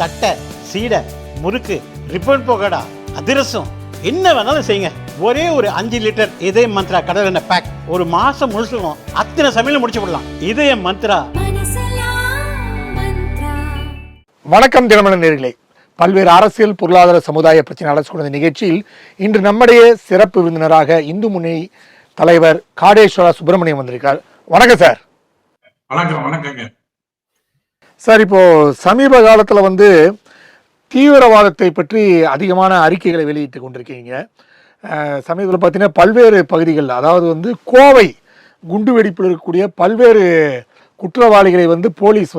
தட்டை, சீடை, முறுக்கு, ரிப்பன் பக்கோடா, அதிரசம், என்ன வேணாலும் செய்யுங்க. ஒரே ஒரு 5 லிட்டர் இதய மந்த்ரா கடல் எண்ணெய் பேக் ஒரு மாசம் முழுசுக்கும் அத்தனை சமையல் முடிச்சு விடலாம். இதய மந்த்ரா. வணக்கம் தினமலர் நேயர்களே. பல்வேறு அரசியல், பொருளாதார, சமுதாய பிரச்சனை அலசிக்கொண்ட நிகழ்ச்சியில் இன்று நம்முடைய சிறப்பு விருந்தினராக இந்து முன்னணி தலைவர் காடேஸ்வரா சுப்பிரமணியம் வந்திருக்கார். வணக்கம் சார். வணக்கம். வணக்கங்க சார். இப்போ சமீப காலத்தில் தீவிரவாதத்தை பற்றி அதிகமான அறிக்கைகளை வெளியிட்டு கொண்டிருக்கீங்க. சமீபத்தில் பார்த்தீங்கன்னா பல்வேறு பகுதிகள், அதாவது கோவை குண்டு வெடிப்பில் இருக்கக்கூடிய பல்வேறு குற்றவாளிகளை போலீஸ்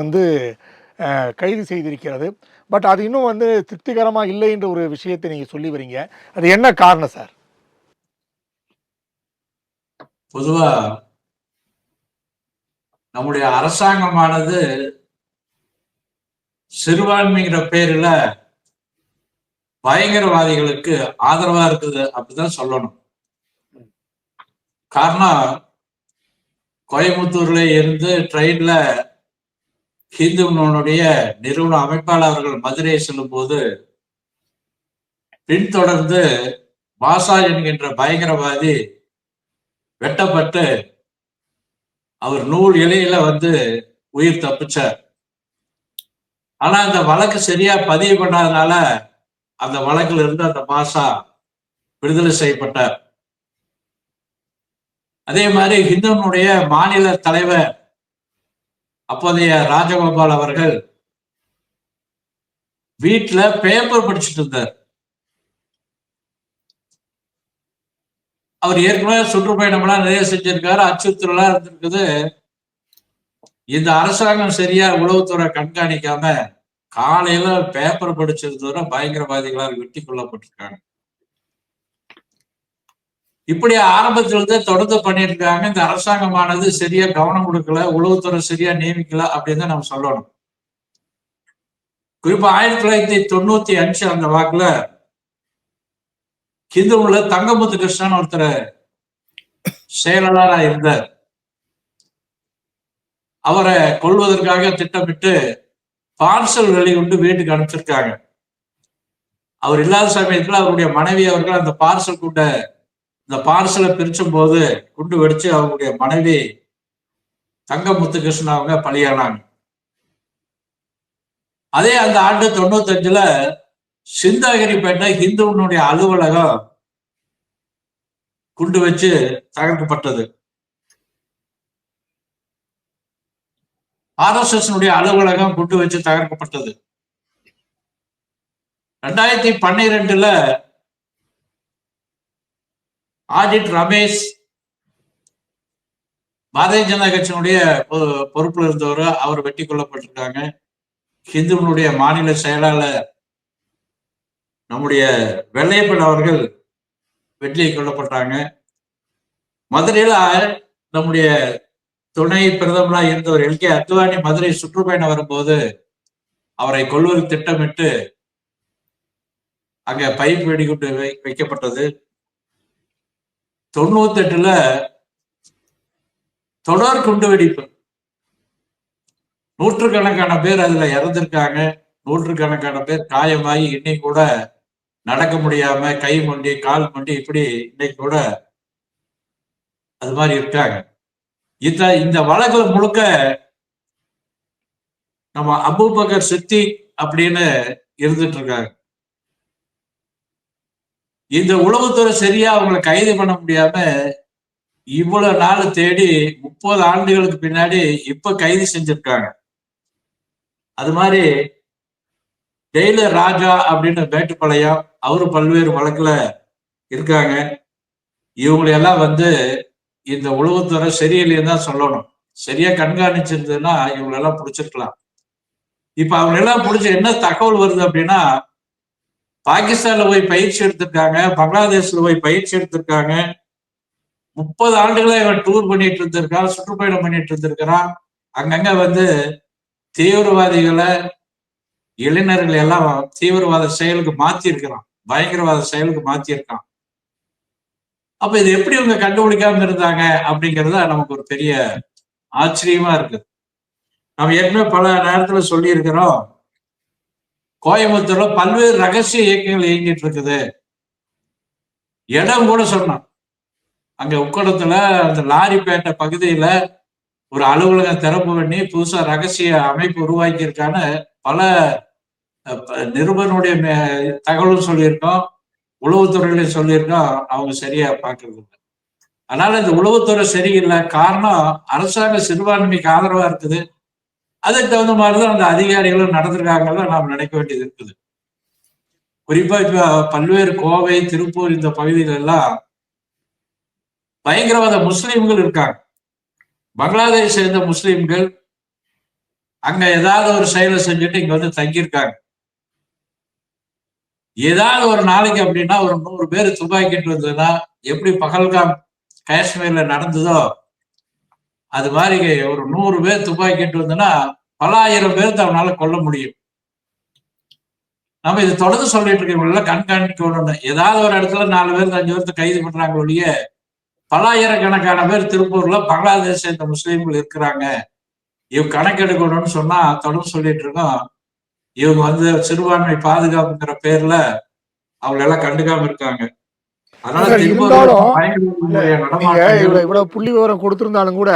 கைது செய்திருக்கிறது. பட் அது இன்னும் திருப்திகரமாக இல்லை என்ற ஒரு விஷயத்தை நீங்கள் சொல்லி வரீங்க. அது என்ன காரணம் சார்? பொதுவா நம்முடைய அரசாங்கமானது சிறுபான்மைங்கிற பேர்ல பயங்கரவாதிகளுக்கு ஆதரவா இருக்குது அப்படிதான் சொல்லணும். காரணம், கோயம்புத்தூர்ல இருந்து ட்ரெயின்ல ஹிந்துனுடைய நிறுவன அமைப்பாளர்கள் மதுரை செல்லும் போது பின்தொடர்ந்து பாஷா என்கின்ற பயங்கரவாதி வெட்டப்பட்டு அவர் நூல் இலையில உயிர் தப்பிச்சார். ஆனா அந்த வழக்கு சரியா பதிவு பண்ணாதனால அந்த வழக்குல இருந்து அந்த பாஷா விடுதலை செய்யப்பட்டார். அதே மாதிரி ஹிந்துனுடைய மாநில தலைவர் அப்போதைய ராஜகோபால் அவர்கள் வீட்டுல பேப்பர் படிச்சுட்டு இருந்தார். அவர் ஏற்கனவே சுற்றுப்பயணம்லாம் நிறைய செஞ்சிருக்காரு, அச்சுறுத்தலாம் இருந்திருக்குது. இந்த அரசாங்கம் சரியா உளவுத்துறை கண்காணிக்காம காலையில பேப்பர் படிச்சிருந்தவரை பயங்கரவாதிகளால் வெட்டி கொல்லப்பட்டிருக்காங்க. இப்படி ஆரம்பத்திலிருந்தே தொடர்ந்து பண்ணிட்டு இருக்காங்க. இந்த அரசாங்கமானது சரியா கவனம் கொடுக்கல, உளவுத்துறை சரியா நியமிக்கல அப்படின்னு தான் நம்ம சொல்லணும். குறிப்பா 1995 அந்த வாக்குல ஹிந்துவுல தங்கமுத்து கிருஷ்ணன் ஒருத்தர் செயலாளராக இருந்தார். அவரை கொல்வதற்காக திட்டமிட்டு பார்சல் வெளியிட்டு வீட்டுக்கு அனுப்பிச்சிருக்காங்க. அவர் இல்லாத சமயத்துல அவருடைய மனைவி அவர்கள் அந்த பார்சலை பிரிச்சும் போது குண்டு வெடிச்சு அவருடைய மனைவி தங்கமுத்துகிருஷ்ணன் அவங்க பலியானாங்க. அதே அந்த ஆண்டு 95ல சிந்தாகிரிப்பேட்டை ஹிந்துவனுடைய அலுவலகம் குண்டு வச்சு தகர்க்கப்பட்டது. RSS அலுவலகம் குண்டு வச்சு தகர்க்கப்பட்டது. 2012ல ஆடிட் ரமேஷ் பாரதிய ஜனதா கட்சியினுடைய பொறுப்புல இருந்தவர், அவர் வெட்டி கொல்லப்பட்டிருக்காங்க. ஹிந்துவனுடைய மாநில செயலாளர் நம்முடைய வெள்ளையப்பன் அவர்கள் வெற்றி கொல்லப்பட்டாங்க. மதுரையில நம்முடைய துணை பிரதமராக இருந்தவர் LK அத்வானி மதுரை சுற்றுப்பயணம் வரும்போது அவரை கொல்வது திட்டமிட்டு அங்க பைப் வெடிகுண்டு வைக்கப்பட்டது. 98ல தொடர் குண்டு வெடிப்பு, நூற்றுக்கணக்கான பேர் அதுல இறந்திருக்காங்க. நூற்றுக்கணக்கான பேர் காயமாகி இன்னைக்கு கூட நடக்க முடியாம கை மண்டி கால் மண்டி இப்படி இன்னைக்கு கூட அது மாதிரி இருக்காங்க. இந்த வழக்குல முழுக்க நம்ம அபூபக்கர் சித்திக் அப்படின்னு இருந்துட்டு இருக்காங்க. இந்த உளவுத்துறை சரியா அவங்களை கைது பண்ண முடியாம இவ்வளவு நாள் தேடி 30 ஆண்டுகளுக்கு பின்னாடி இப்ப கைது செஞ்சிருக்காங்க. அது மாதிரி டெய்லர் ராஜா அப்படின்னு மேட்டுப்பாளையம், அவரு பல்வேறு வழக்குல இருக்காங்க. இவங்களையெல்லாம் இந்த உளவுத்துறை சரியில்லைன்னு தான் சொல்லணும். சரியா கண்காணிச்சிருந்ததுன்னா இவங்களெல்லாம் பிடிச்சிருக்கலாம். இப்ப அவங்க எல்லாம் பிடிச்ச என்ன தகவல் வருது அப்படின்னா, பாகிஸ்தான்ல போய் பயிற்சி எடுத்திருக்காங்க, பங்களாதேஷ்ல போய் பயிற்சி எடுத்திருக்காங்க. 30 ஆண்டுகளா இவன் டூர் பண்ணிட்டு இருந்திருக்கான், சுற்றுப்பயணம் பண்ணிட்டு இருந்திருக்கிறான். அங்கங்க தீவிரவாதிகளை, இளைஞர்கள் எல்லாம் தீவிரவாத செயலுக்கு மாத்தி இருக்கிறான், பயங்கரவாத செயலுக்கு மாத்தி இருக்கான். அப்ப இது எப்படி இவங்க கண்டுபிடிக்காம இருந்தாங்க அப்படிங்கிறது நமக்கு ஒரு பெரிய ஆச்சரியமா இருக்கு. நம்ம ஏற்கனவே பல நேரத்துல சொல்லி இருக்கிறோம், கோயம்புத்தூர்ல பல்வேறு ரகசிய இயக்கங்கள் இயங்கிட்டு இருக்குது. இடம் கூட சொன்னான். அங்க உக்கடத்துல அந்த லாரிப்பேட்டை பகுதியில ஒரு அலுவலகம் திறப்பு பண்ணி புதுசா ரகசிய அமைப்பு உருவாக்கி இருக்கான்னு பல நிருபனுடைய தகவலும் சொல்லியிருக்கோம், உளவுத்துறையில சொல்லியிருக்கோம். அவங்க சரியா பாக்குறது இல்லை. அதனால இந்த உளவுத்துறை சரியில்லை. காரணம் அரசாங்க சிறுபான்மைக்கு ஆதரவா இருக்குது. அதுக்கு தகுந்த மாதிரிதான் அந்த அதிகாரிகளும் நடந்திருக்காங்கன்னு நாம் நினைக்க வேண்டியது இருக்குது. குறிப்பா இப்ப பல்வேறு கோவை, திருப்பூர் இந்த பகுதிகள் எல்லாம் பயங்கரவாத முஸ்லீம்கள் இருக்காங்க. பங்களாதேஷ் சேர்ந்த முஸ்லீம்கள் அங்க ஏதாவது ஒரு செயலை செஞ்சுட்டு இங்க வந்து தங்கியிருக்காங்க. ஏதாவது ஒரு நாளைக்கு அப்படின்னா ஒரு 100 பேர் துப்பாக்கிட்டு வந்ததுன்னா எப்படி பகல்காம் காஷ்மீர்ல நடந்ததோ அது மாதிரி ஒரு 100 பேர் துப்பாக்கிட்டு வந்ததுன்னா பல ஆயிரம் பேர் அவனால கொல்ல முடியும். நம்ம இது தொடர்ந்து சொல்லிட்டு இருக்கோம், கண்காணிக்கணும்னு. ஏதாவது ஒரு இடத்துல 4 பேர் 5 பேர்த்த கைது பண்றாங்க ஒழிய பல ஆயிரக்கணக்கான பேர் திருப்பூர்ல பங்களாதேஷ் சேர்ந்த முஸ்லீம்கள் இருக்கிறாங்க. இவங்க கணக்கெடுக்கணும்னு சொன்னா தொடர்ந்து சொல்லிட்டு இருக்கோம். இவங்க வந்து சிறுபான்மை பாதுகாப்புங்கிற பேர்ல அவங்க எல்லாம் கண்டுக்காம இருக்காங்க. அதனால இவ்வளவு புள்ளி விவரம் கொடுத்திருந்தாலும் கூட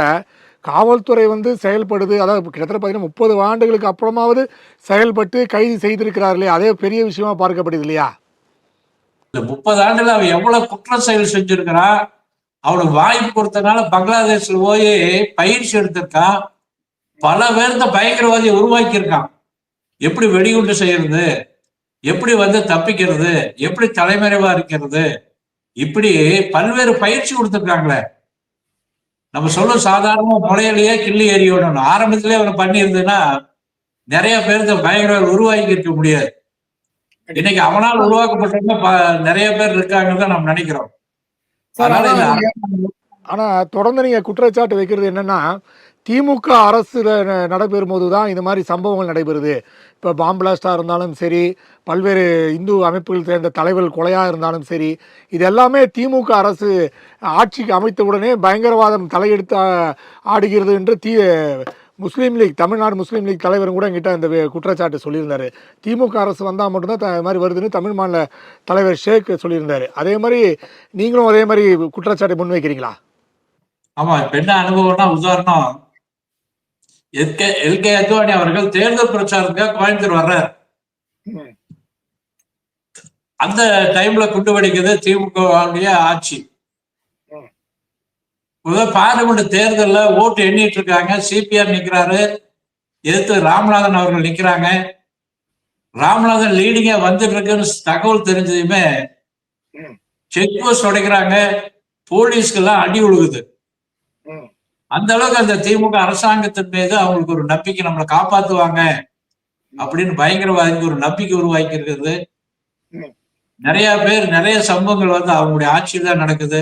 காவல்துறை வந்து செயல்படுது. அதாவது கிட்டத்தட்ட பார்த்தீங்கன்னா 30 ஆண்டுகளுக்கு அப்புறமாவது செயல்பட்டு கைது செய்திருக்கிறார்களே, அதே பெரிய விஷயமா பார்க்கப்படுது இல்லையா? இந்த 30 ஆண்டுல அவன் எவ்வளவு குற்ற செயல் செஞ்சிருக்கிறான். அவனுக்கு வாய்ப்பு கொடுத்தனால பங்களாதேஷ்ல போய் பயிற்சி எடுத்திருக்கான். பல பேர்த்த பயங்கரவாதியை உருவாக்கி இருக்கான். எப்படி வெடிகுண்டு செய்யறது, எப்படி வந்து தப்பிக்கிறது, எப்படி தலைமறைவா இருக்கிறது, இப்படி பல்வேறு பயிற்சி கொடுத்துருக்காங்களே. நம்ம சொல்லும் சாதாரண முளையிலேயே கிள்ளி எறியணும். ஆரம்பத்திலே அவனை பண்ணி இருந்ததுன்னா நிறைய பேருக்கு பயங்கரவாதி உருவாக்கி இருக்க முடியாது. இன்னைக்கு அவனால் உருவாக்கப்பட்டவங்க நிறைய பேர் இருக்காங்கன்னு தான் நம்ம நினைக்கிறோம். ஆனா தொடர்ந்து நீங்க குற்றச்சாட்டு வைக்கிறது என்னன்னா, திமுக அரசுல நடைபெறும் போதுதான் இந்த மாதிரி சம்பவங்கள் நடைபெறுது. இப்போ பாம் பிளாஸ்டா இருந்தாலும் சரி, பல்வேறு இந்து அமைப்புகள் சேர்ந்த தலைவர்கள் கொலையா இருந்தாலும் சரி, இது எல்லாமே திமுக அரசு ஆட்சிக்கு அமைத்தவுடனே பயங்கரவாதம் தலையெடுத்து ஆடுகிறது என்று முஸ்லீம் லீக், தமிழ்நாடு முஸ்லீம் லீக் தலைவரும் கூட என்கிட்ட இந்த குற்றச்சாட்டு சொல்லியிருந்தாரு. திமுக அரசு வந்தால் மட்டும்தான் இது மாதிரி வருதுன்னு தமிழ் மாநில தலைவர் ஷேக் சொல்லியிருந்தாரு. அதே மாதிரி நீங்களும் அதே மாதிரி குற்றச்சாட்டை முன்வைக்கிறீங்களா? ஆமா, இப்ப என்ன அனுபவம்னா, உதாரணம் எல்கே அத்வானி அவர்கள் தேர்தல் பிரச்சாரத்துக்காக கோயம்புத்தூர் வர்றார். அந்த டைம்ல குண்டு வெடிக்குது திமுக ஆட்சி. பார்லிமெண்ட் தேர்தல்ல ஓட்டு எண்ணிட்டு இருக்காங்க. சிபிஆர் நிக்கிறாரு, எதிர்த்து ராமநாதன் அவர்கள் நிக்கிறாங்க. ராமநாதன் லீடிங்கா வந்துட்டு இருக்குன்னு தகவல் தெரிஞ்சதுமே செக் போஸ்ட் உடைக்கிறாங்க. போலீஸ்க்கு எல்லாம் அடி விழுகுது. அந்த அளவுக்கு அந்த திமுக அரசாங்கத்தின் மீது அவங்களுக்கு ஒரு நம்பிக்கை, நம்மளை காப்பாத்துவாங்க அப்படின்னு பயங்கரவாதிக்கு ஒரு நம்பிக்கை உருவாக்கி இருக்கிறது. நிறைய பேர் நிறைய சம்பவங்கள் வந்து அவங்களுடைய ஆட்சியில் தான் நடக்குது.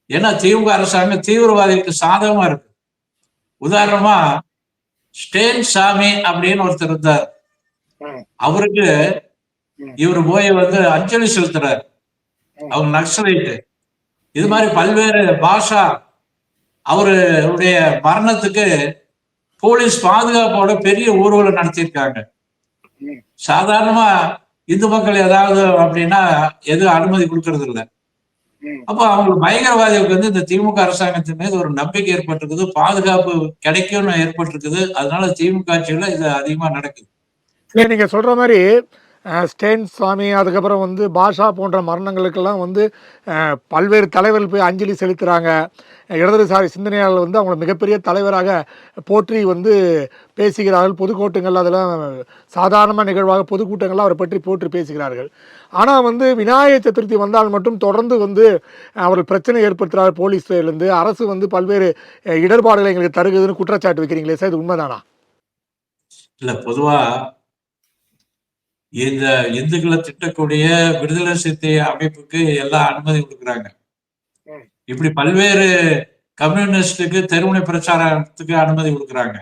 ஏன்னா திமுக அரசாங்கம் தீவிரவாதிகளுக்கு சாதகமா இருக்கு. உதாரணமா ஸ்டேன் சாமி அப்படின்னு ஒருத்தர் இருந்தார். அவருக்கு இவர் போய் வந்து அஞ்சலி செலுத்துறாரு. அவங்க நக்சலைட்டு. இது மாதிரி பல்வேறு பாஷா அவருடைய மரணத்துக்கு போலீஸ் பாதுகாப்போட பெரிய ஊர்வலம் நடத்தியிருக்காங்க. சாதாரணமா இந்து மக்கள் ஏதாவது அப்படின்னா எதுவும் அனுமதி கொடுக்கறது இல்லை. அப்போ அவங்களுக்கு பயங்கரவாதிகளுக்கு வந்து இந்த திமுக அரசாங்கத்தின் மீது ஒரு நம்பிக்கை ஏற்பட்டிருக்குது, பாதுகாப்பு கிடைக்கும்னு ஏற்பட்டிருக்குது. அதனால திமுக ஆட்சியில இது அதிகமா நடக்குது. நீங்க சொல்ற மாதிரி ஸ்டேன் சாமி, அதுக்கப்புறம் வந்து பாஷா போன்ற மரணங்களுக்கெல்லாம் வந்து பல்வேறு தலைவர்கள் போய் அஞ்சலி செலுத்துகிறாங்க. இடதுசாரி சிந்தனையாளர்கள் வந்து அவங்கள மிகப்பெரிய தலைவராக போற்றி வந்து பேசுகிறார்கள். பொதுக்கூட்டங்கள் அதெல்லாம் சாதாரண நிகழ்வாக பொதுக்கூட்டங்கள்லாம் அவரை பற்றி போற்றி பேசுகிறார்கள். ஆனால் வந்து விநாயகர் சதுர்த்தி வந்தால் மட்டும் தொடர்ந்து வந்து அவர்கள் பிரச்சனை ஏற்படுத்துகிறார். போலீஸ்லேருந்து அரசு வந்து பல்வேறு இடர்பாடுகளை எங்களுக்கு தருகுதுன்னு குற்றச்சாட்டு வைக்கிறீங்களே சார், இது உண்மைதானா? இல்லை, பொதுவா இந்த இந்துக்களை திட்டக்கூடிய விடுதலை சிறுத்தை அமைப்புக்கு எல்லாம் அனுமதி கொடுக்குறாங்க. இப்படி பல்வேறு கம்யூனிஸ்டுக்கு தெருமுனை பிரச்சாரத்துக்கு அனுமதி கொடுக்குறாங்க.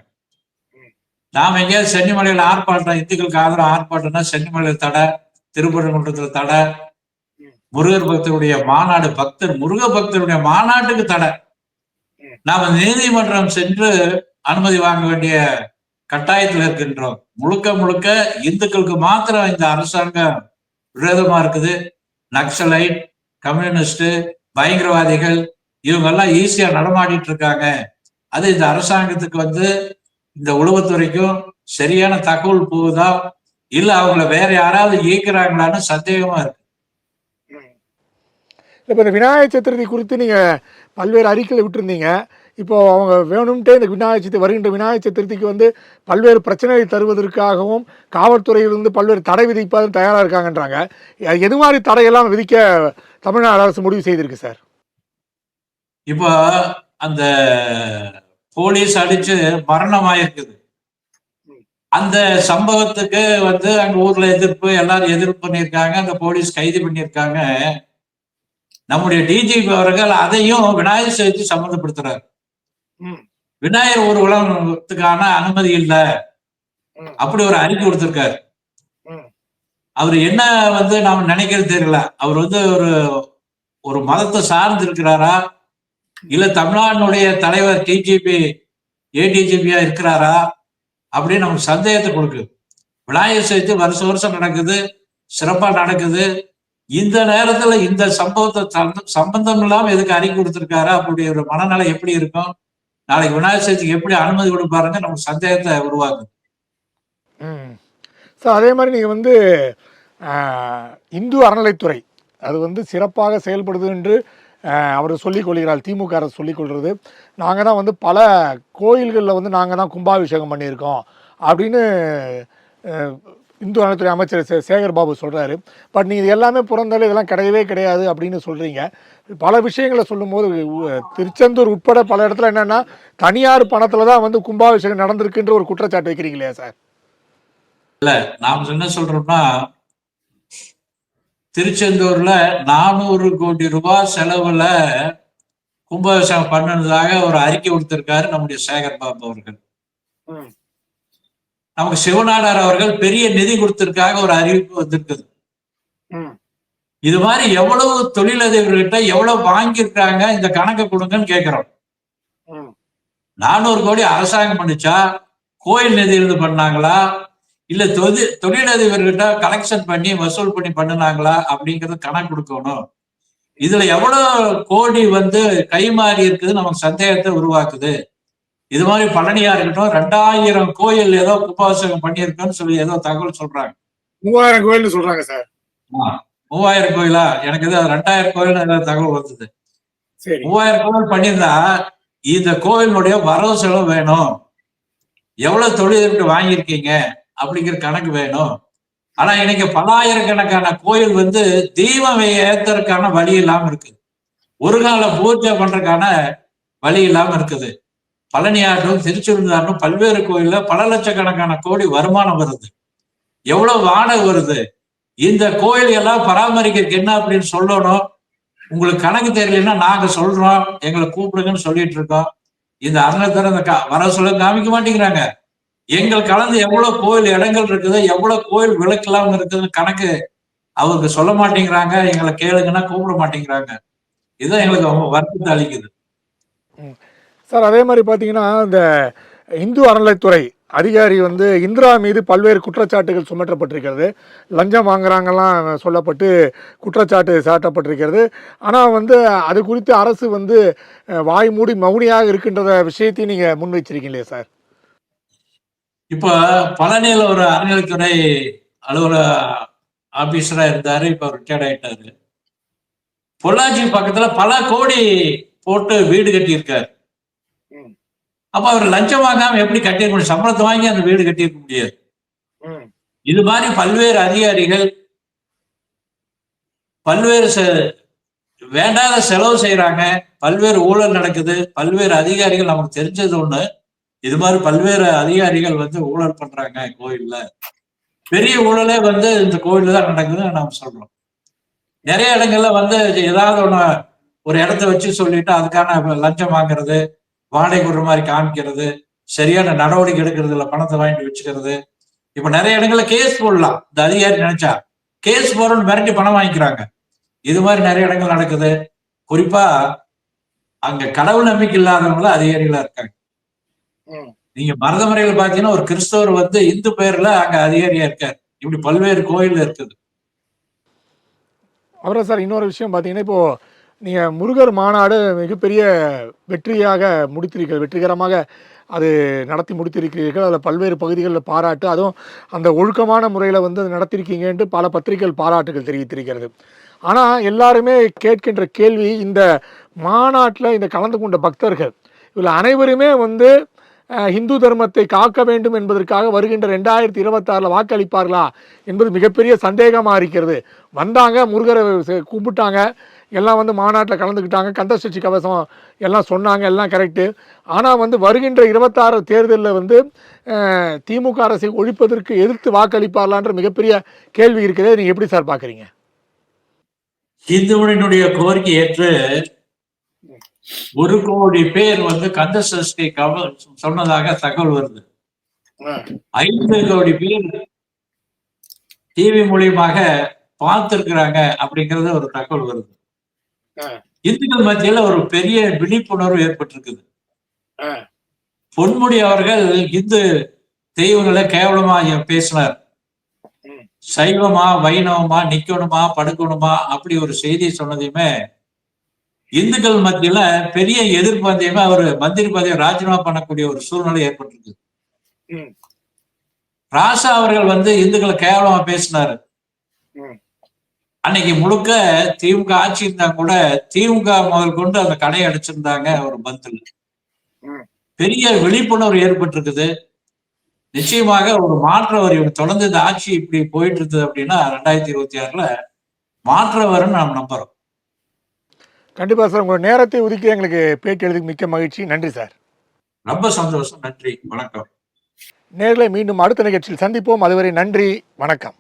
நாம எங்கேயாவது சென்னிமலையில் ஆர்ப்பாட்டம், இந்துக்களுக்கு ஆதரவு ஆர்ப்பாட்டம்னா சென்னிமலையில் தடை, திருப்பரங்குன்றத்துல தடை, முருகர் பக்தருடைய மாநாடு, முருக பக்தருடைய மாநாட்டுக்கு தடை. நாம நீதிமன்றம் சென்று அனுமதி வாங்க வேண்டிய கட்டாயத்தில் இருக்கின்றோம். முழுக்க முழுக்க இந்துக்களுக்கு மாத்திரம் இந்த அரசாங்கம் விரோதமா இருக்குது. நக்சலைட், கம்யூனிஸ்ட், பயங்கரவாதிகள் இவங்கெல்லாம் ஈஸியா நடமாடிட்டு இருக்காங்க. அது இந்த அரசாங்கத்துக்கு இந்த உளவுத்துறைக்கும் சரியான தகவல் போகுதா இல்ல அவங்கள வேற யாராவது இயக்குறாங்களான்னு சந்தேகமா இருக்கு. இப்போ இந்த விநாயகர் சதுர்த்தி குறித்து நீங்கள் பல்வேறு அறிக்கைகளை விட்டுருந்தீங்க. இப்போ அவங்க வேணும்ட்டே இந்த வருகின்ற விநாயகர் சதுர்த்திக்கு பல்வேறு பிரச்சனைகளை தருவதற்காகவும் காவல்துறையிலிருந்து பல்வேறு தடை விதிப்பதும் தயாராக இருக்காங்கன்றாங்க. எது மாதிரி தடையெல்லாம் விதிக்க தமிழ்நாடு அரசு முடிவு செய்திருக்கு சார்? இப்போ அந்த போலீஸ் அடிச்சு மரணமாயிருக்குது. அந்த சம்பவத்துக்கு அங்க ஊர்ல எதிர்ப்பு, எல்லாரும் எதிர்ப்பு பண்ணியிருக்காங்க. அந்த போலீஸ் கைது பண்ணியிருக்காங்க. நம்முடைய டிஜிபி அவர்கள் அதையும் விநாயகர் சதுர்த்தி சம்மந்தப்படுத்துறாரு. விநாயகர் ஊர்வலத்துக்கான அனுமதி இல்லை அப்படி ஒரு அறிக்கை கொடுத்திருக்காரு. அவர் என்ன நாம நினைக்கிறது தெரியல. அவர் ஒரு ஒரு மதத்தை சார்ந்து இருக்கிறாரா இல்ல தமிழ்நாட்டினுடைய தலைவர் டிஜிபி ஏடிஜிபியா இருக்கிறாரா அப்படின்னு நமக்கு சந்தேகத்தை கொடுக்குது. விநாயகர் சதுர்த்தி வருஷம் வருஷம் நடக்குது, சிறப்பா நடக்குது. இந்த நேரத்துல இந்த சம்பவத்தை சம்பந்தம் இல்லாம எதுக்கு அறிக்கை கொடுத்திருக்காரு? அப்படி ஒரு மனநிலை எப்படி இருக்கும்? நாளைக்கு விநாயகர் சதுர்த்திக்கு எப்படி அனுமதி கொடுப்பாருங்க நமக்கு சந்தேகத்தை உருவாக்குது. சார், அதே மாதிரி நீங்க இந்து அறநிலைத்துறை அது சிறப்பாக செயல்படுது என்று அவர் சொல்லிக் கொள்கிறார். திமுக அரசு சொல்லிக் கொள்வது, நாங்கள் தான் பல கோயில்களில் நாங்கள் தான் கும்பாபிஷேகம் பண்ணியிருக்கோம் அப்படின்னு இந்து அறநிலைத்துறை அமைச்சர் சேகர் பாபு சொல்கிறாரு. பட் நீங்கள் எல்லாமே புறந்தாலும் இதெல்லாம் கிடையவே கிடையாது அப்படின்னு சொல்கிறீங்க. பல விஷயங்களை சொல்லும்போது திருச்செந்தூர் உட்பட பல இடத்துல என்னென்னா தனியார் பணத்தில் தான் கும்பாபிஷேகம் நடந்திருக்குன்ற ஒரு குற்றச்சாட்டு வைக்கிறீங்க இல்லையா சார்? இல்லை, நாம் என்ன சொல்கிறோம்னா, திருச்செந்தூர்ல 400 கோடி ரூபாய் செலவுல கும்பாபிஷேகம் பண்ணதாக ஒரு அறிக்கை கொடுத்திருக்காரு நம்முடைய சேகர் பாபு அவர்கள். நமக்கு சிவநாடார் அவர்கள் பெரிய நிதி கொடுத்திருக்காக ஒரு அறிவிப்பு வந்திருக்குது. இது மாதிரி எவ்வளவு தொழிலதிபர்கிட்ட எவ்வளவு வாங்கியிருக்காங்க, இந்த கணக்கு கொடுங்கன்னு கேட்கிறோம். 400 கோடி அரசாங்கம் பண்ணிச்சா, கோயில் நிதியிலிருந்து பண்ணாங்களா, இல்ல தொழிலதிபர்கிட்ட கலெக்ஷன் பண்ணி வசூல் பண்ணி பண்ணினாங்களா அப்படிங்கறது கணக்கு கொடுக்கணும். இதுல எவ்வளவு கோடி கைமாறி இருக்குது நமக்கு சந்தேகத்தை உருவாக்குது. இது மாதிரி பழனியா இருக்கட்டும், 2000 கோயில் ஏதோ கும்பாபிஷேகம் பண்ணியிருக்குன்னு சொல்லி ஏதோ தகவல் சொல்றாங்க. 3000 கோயில் சொல்றாங்க சார். 3000 கோயிலா? எனக்கு 2000 கோயில் ஏதாவது தகவல் வந்தது. 3000 கோயில் பண்ணியிருந்தா இந்த கோயிலுடைய வரவு செலவு வேணும், எவ்வளவு தொழில் வாங்கியிருக்கீங்க அப்படிங்கிற கணக்கு வேணும். ஆனா இன்னைக்கு பல்லாயிரக்கணக்கான கோயில் தீபம் ஏத்தறதுக்கான வழி இல்லாம இருக்குது, ஒரு கால பூஜை பண்றதுக்கான வழி இல்லாம இருக்குது. பழனியாற்றும் திருச்செந்தூரும் பல்வேறு கோயில்ல பல லட்சக்கணக்கான கோடி வருமானம் வருது, எவ்வளவு வாடகை வருது. இந்த கோயில் எல்லாம் பராமரிக்கிறதுக்கு என்ன அப்படின்னு சொல்லணும். உங்களுக்கு கணக்கு தெரியலன்னா நாங்க சொல்றோம், எங்களை கூப்பிடுங்கன்னு சொல்லிட்டு இருக்கோம். இந்த அறநிலையத்துறை இந்த வர சொல்ல காமிக்க மாட்டேங்கிறாங்க. எங்கள் கலந்து எவ்வளவு கோயில் இடங்கள் இருக்குது, எவ்வளவு கோயில் விளக்கலாம் இருக்குதுன்னு கணக்கு அவருக்கு சொல்ல மாட்டேங்கிறாங்க. எங்களை கேளுங்கன்னா கூப்பிட மாட்டேங்கிறாங்க. இதுதான் எங்களுக்கு ரொம்ப வருத்தத்தை அளிக்குது சார். அதே மாதிரி பார்த்தீங்கன்னா இந்த இந்து அறநிலைத்துறை அதிகாரி இந்திரா மீது பல்வேறு குற்றச்சாட்டுகள் சுமற்றப்பட்டிருக்கிறது. லஞ்சம் வாங்குறாங்கலாம் சொல்லப்பட்டு குற்றச்சாட்டு சாட்டப்பட்டிருக்கிறது. ஆனால் அது குறித்து அரசு வாய் மூடி மௌனியாக இருக்கின்ற விஷயத்தையும் நீங்கள் முன் வச்சிருக்கீங்களே சார்? இப்ப பழனியில ஒரு அறநிலைத்துறை அலுவலக ஆபீசரா இருந்தாரு, இப்ப ரிட்டையர்ட் ஆயிட்டாரு. பொள்ளாச்சி பக்கத்துல பல கோடி போட்டு வீடு கட்டியிருக்காரு. அப்ப அவர் லஞ்சம் வாங்காம எப்படி கட்டியிருக்க முடியும்? சம்பளத்தை வாங்கி அந்த வீடு கட்டியிருக்க முடியாது. இது மாதிரி பல்வேறு அதிகாரிகள் பல்வேறு வேண்டாத செலவு செய்யறாங்க, பல்வேறு ஊழல் நடக்குது. பல்வேறு அதிகாரிகள் நமக்கு தெரிஞ்சது ஒண்ணு, இது மாதிரி பல்வேறு அதிகாரிகள் ஊழல் பண்றாங்க கோயில்ல. பெரிய ஊழலே இந்த கோயில்ல தான் நடக்குதுன்னு நாம சொல்றோம். நிறைய இடங்கள்ல ஏதாவது ஒரு இடத்த வச்சு சொல்லிட்டு அதுக்கான லஞ்சம் வாங்குறது, வாடகை விடுற மாதிரி காமிக்கிறது, சரியான நடவடிக்கை எடுக்கிறது இல்ல, பணத்தை வாங்கிட்டு வச்சுக்கிறது. இப்ப நிறைய இடங்கள்ல கேஸ் போடலாம், இந்த அதிகாரி நினைச்சா கேஸ் போறோம்னு மிரட்டி பணம் வாங்கிக்கிறாங்க. இது மாதிரி நிறைய இடங்கள் நடக்குது. குறிப்பா அங்க கடவுள் நம்பிக்கை இல்லாதவங்களும் அதிகாரிகளா இருக்காங்க. நீங்க பரதமறையில பாத்தீங்கன்னா ஒரு கிறிஸ்தவர் வந்து இந்து பேர்ல அங்க அதிகாரியா இருக்காரு. இப்படி பல்வேறு கோயில் இருக்குது. அப்புறம் சார் இன்னொரு விஷயம் பார்த்தீங்கன்னா, இப்போ நீங்க முருகர் மாநாடு மிகப்பெரிய வெற்றியாக வெற்றிகரமாக அது நடத்தி முடித்திருக்கிறீர்கள். அதில பல்வேறு பகுதிகளில் பாராட்டு, அதுவும் அந்த ஒழுக்கமான முறையில வந்து அத நடத்தியிருக்கீங்கன்ட்டு பல பத்திரிகைகள் பாராட்டுகள் தெரிவித்திருக்கிறது. ஆனா, எல்லாருமே கேட்கின்ற கேள்வி, இந்த மாநாட்ல இந்த கலந்து கொண்ட பக்தர்கள், இவர்கள் அனைவருமே வந்து இந்து தர்மத்தை காக்க வேண்டும் என்பதற்காக வருகின்ற 2026ல வாக்களிப்பார்களா என்பது மிகப்பெரிய சந்தேகமா இருக்கிறது. வந்தாங்க, முருகர கும்பிட்டாங்க, எல்லாம் வந்து மாநாட்டில கலந்துக்கிட்டாங்க, கந்தசஷ்டி கவசம் எல்லாம் சொன்னாங்க, எல்லாம் கரெக்ட்டு. ஆனா வந்து வருகின்ற 26 தேர்தல்ல வந்து திமுக அரசை ஒழிப்பதற்கு எதிர்த்து வாக்களிப்பார்களான்ற மிகப்பெரிய கேள்வி இருக்கிறது. நீங்க எப்படி சார் பார்க்குறீங்க? இந்துவனுடைய கோரிக்கை ஏற்று 1 கோடி பேர் வந்து கந்த சஷ்டி சொன்னதாக தகவல் வருது. 5 கோடி பேர் டிவி மூலியமாக பார்த்திருக்கிறாங்க அப்படிங்கறது ஒரு தகவல் வருது. இந்துக்கள் மத்தியில ஒரு பெரிய விழிப்புணர்வு ஏற்பட்டிருக்குது. பொன்முடி அவர்கள் இந்து தெய்வங்களை கேவலமா பேசினார். சைவமா வைணவமா நிக்கணுமா படுக்கணுமா அப்படி ஒரு செய்தி சொன்னதையுமே இந்துக்கள் மத்தியில பெரிய எதிர்ப்பு வந்தையுமே அவர் மந்திரி பதவியை ராஜினாமா பண்ணக்கூடிய ஒரு சூழ்நிலை ஏற்பட்டிருக்கு. ராசா அவர்கள் வந்து இந்துக்களை கேவலமா பேசினாரு. அன்னைக்கு முழுக்க திமுக ஆட்சி இருந்தா கூட திமுக முதல் கொண்டு அந்த கடையை அடிச்சிருந்தாங்க ஒரு பந்தில். பெரிய விழிப்புணர்வு ஏற்பட்டிருக்குது. நிச்சயமாக ஒரு மாற்றம் வரும். தொடர்ந்து இந்த ஆட்சி இப்படி போயிட்டு இருக்குது அப்படின்னா 2026ல மாற்றம் வரும்னு நாம் நம்புறோம். கண்டிப்பா சார். உங்க நேரத்தை ஒதுக்கி எங்களுக்கு பேட்டி எழுதுக்கு மிக்க மகிழ்ச்சி. நன்றி சார். ரொம்ப சந்தோஷம். நன்றி. வணக்கம். நேர்களை மீண்டும் அடுத்த நிகழ்ச்சியில் சந்திப்போம். அதுவரை நன்றி, வணக்கம்.